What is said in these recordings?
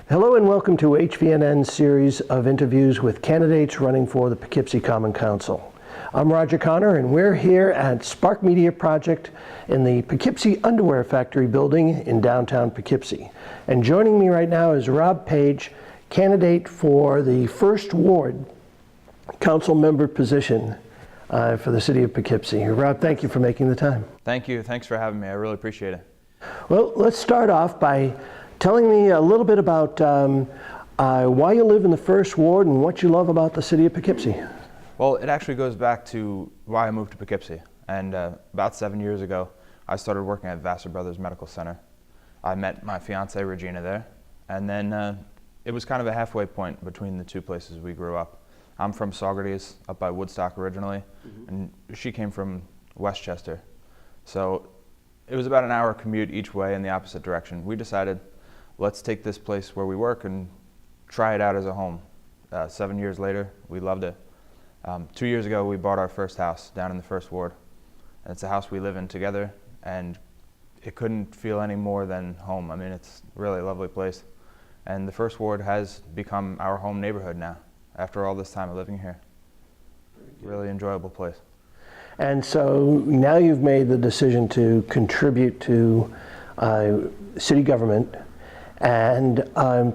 Hello and welcome to HVNN's series of interviews with candidates running for the Poughkeepsie Common Council. I'm Roger Connor and we're here at Spark Media Project in the Poughkeepsie Underwear Factory building in downtown Poughkeepsie. And joining me right now is Rob Page, candidate for the First Ward Council member position for the City of Poughkeepsie. Rob, thank you for making the time. Thank you. Thanks for having me. I really appreciate it. Well, let's start off by telling me a little bit about why you live in the First Ward and what you love about the City of Poughkeepsie. Well, it actually goes back to why I moved to Poughkeepsie. And about 7 years ago, I started working at Vassar Brothers Medical Center. I met my fiance Regina there, and then it was kind of a halfway point between the two places we grew up. I'm from Saugerties, up by Woodstock originally, and she came from Westchester. So it was about an hour commute each way in the opposite direction. We decided, let's take this place where we work and try it out as a home. 7 years later, we loved it. 2 years ago, we bought our first house down in the First Ward. And it's a house we live in together, and it couldn't feel any more than home. I mean, it's really a lovely place. And the First Ward has become our home neighborhood now, after all this time of living here. Really enjoyable place. And so now you've made the decision to contribute to city government. And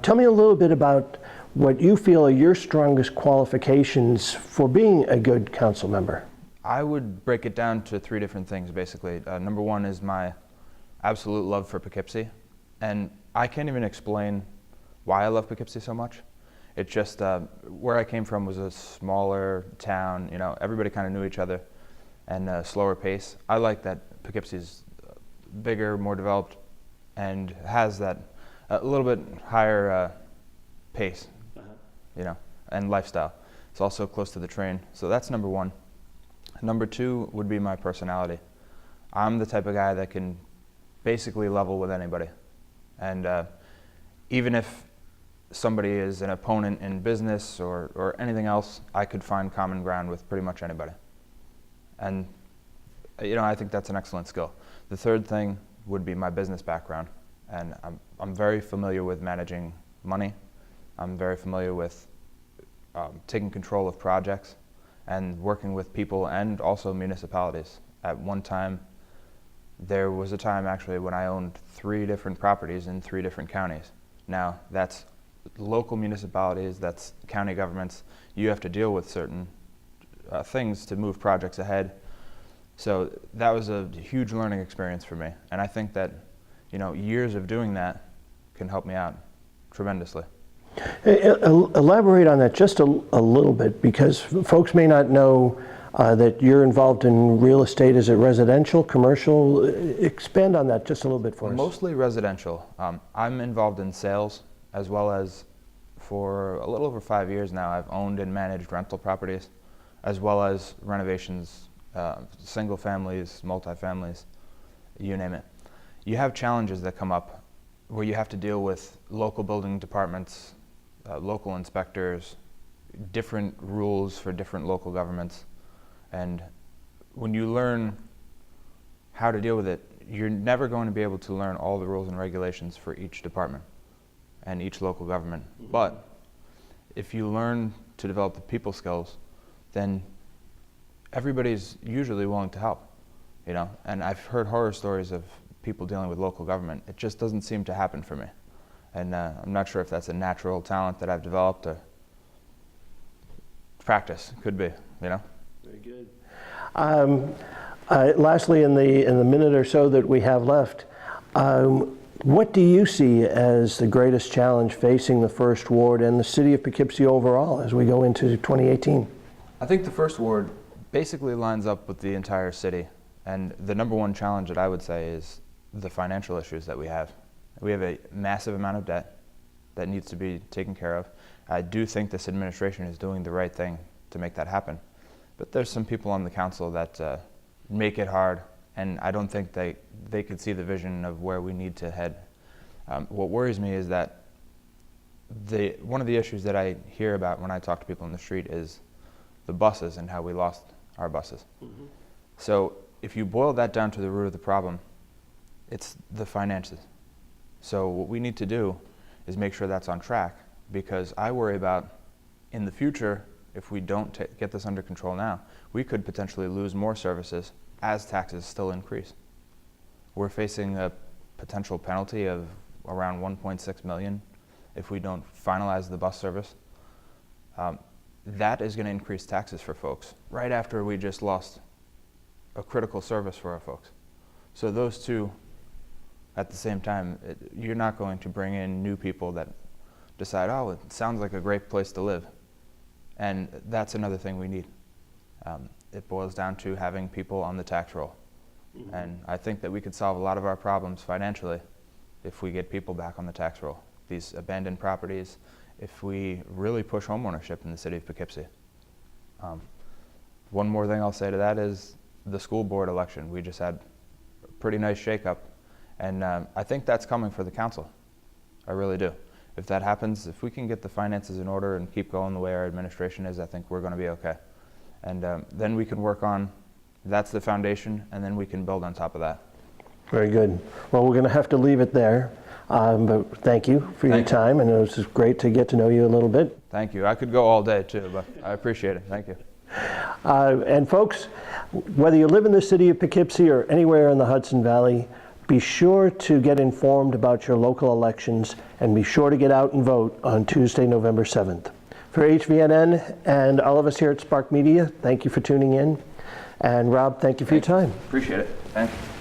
tell me a little bit about what you feel are your strongest qualifications for being a good council member. I would break it down to three different things, basically. Number one is my absolute love for Poughkeepsie. And I can't even explain why I love Poughkeepsie so much. It's just where I came from was a smaller town. You know, everybody kind of knew each other, and a slower pace. I like that Poughkeepsie's bigger, more developed, and has that a little bit higher pace, you know, and lifestyle. It's also close to the train, so that's number one. Number two would be my personality. I'm the type of guy that can basically level with anybody, and even if somebody is an opponent in business or anything else, I could find common ground with pretty much anybody. And you know, I think that's an excellent skill. The third thing would be my business background. And I'm very familiar with managing money. I'm very familiar with taking control of projects and working with people and also municipalities. At one time, there was a time actually when I owned 3 different properties in 3 different counties. Now, that's local municipalities, that's county governments. You have to deal with certain things to move projects ahead. So that was a huge learning experience for me. And I think that, you know, years of doing that can help me out tremendously. Elaborate on that just a little bit, because folks may not know that you're involved in real estate. Is it residential, commercial? Expand on that just a little bit for us. Mostly residential. I'm involved in sales, as well as for a little over 5 years now, I've owned and managed rental properties, as well as renovations, single families, multifamilies, you name it. You have challenges that come up where you have to deal with local building departments, local inspectors, different rules for different local governments. And when you learn how to deal with it, you're never going to be able to learn all the rules and regulations for each department and each local government. But if you learn to develop the people skills, then everybody's usually willing to help, you know. And I've heard horror stories of people dealing with local government. It just doesn't seem to happen for me. And I'm not sure if that's a natural talent that I've developed or practice. Could be, you know. Very good. Lastly, in the minute or so that we have left, what do you see as the greatest challenge facing the First Ward and the City of Poughkeepsie overall as we go into 2018? I think the First Ward basically lines up with the entire city. And the number one challenge that I would say is the financial issues that we have. We have a massive amount of debt that needs to be taken care of. I do think this administration is doing the right thing to make that happen. But there's some people on the council that make it hard, and I don't think they could see the vision of where we need to head. What worries me is that one of the issues that I hear about when I talk to people in the street is the buses and how we lost our buses. So if you boil that down to the root of the problem, it's the finances. So what we need to do is make sure that's on track, because I worry about in the future, if we don't get this under control now, we could potentially lose more services as taxes still increase. We're facing a potential penalty of around 1.6 million if we don't finalize the bus service. That is going to increase taxes for folks right after we just lost a critical service for our folks. So those two, at the same time, you're not going to bring in new people that decide, oh, it sounds like a great place to live. And that's another thing we need. It boils down to having people on the tax roll. Mm-hmm. And I think that we could solve a lot of our problems financially if we get people back on the tax roll. These abandoned properties, if we really push homeownership in the city of Poughkeepsie. One more thing I'll say to that is the school board election. We just had a pretty nice shakeup, and I think that's coming for the council. I really do. If that happens, if we can get the finances in order and keep going the way our administration is, I think we're going to be okay. And then we can work on, that's the foundation, and then we can build on top of that. Very good. Well, we're going to have to leave it there, but thank you for your time, and it was great to get to know you a little bit. Thank you. I could go all day too, but I appreciate it. Thank you. And folks, whether you live in the city of Poughkeepsie or anywhere in the Hudson Valley, be sure to get informed about your local elections, and be sure to get out and vote on Tuesday, November 7th. For HVNN and all of us here at Spark Media, thank you for tuning in. And Rob, thank you for your time. Appreciate it. Thank you.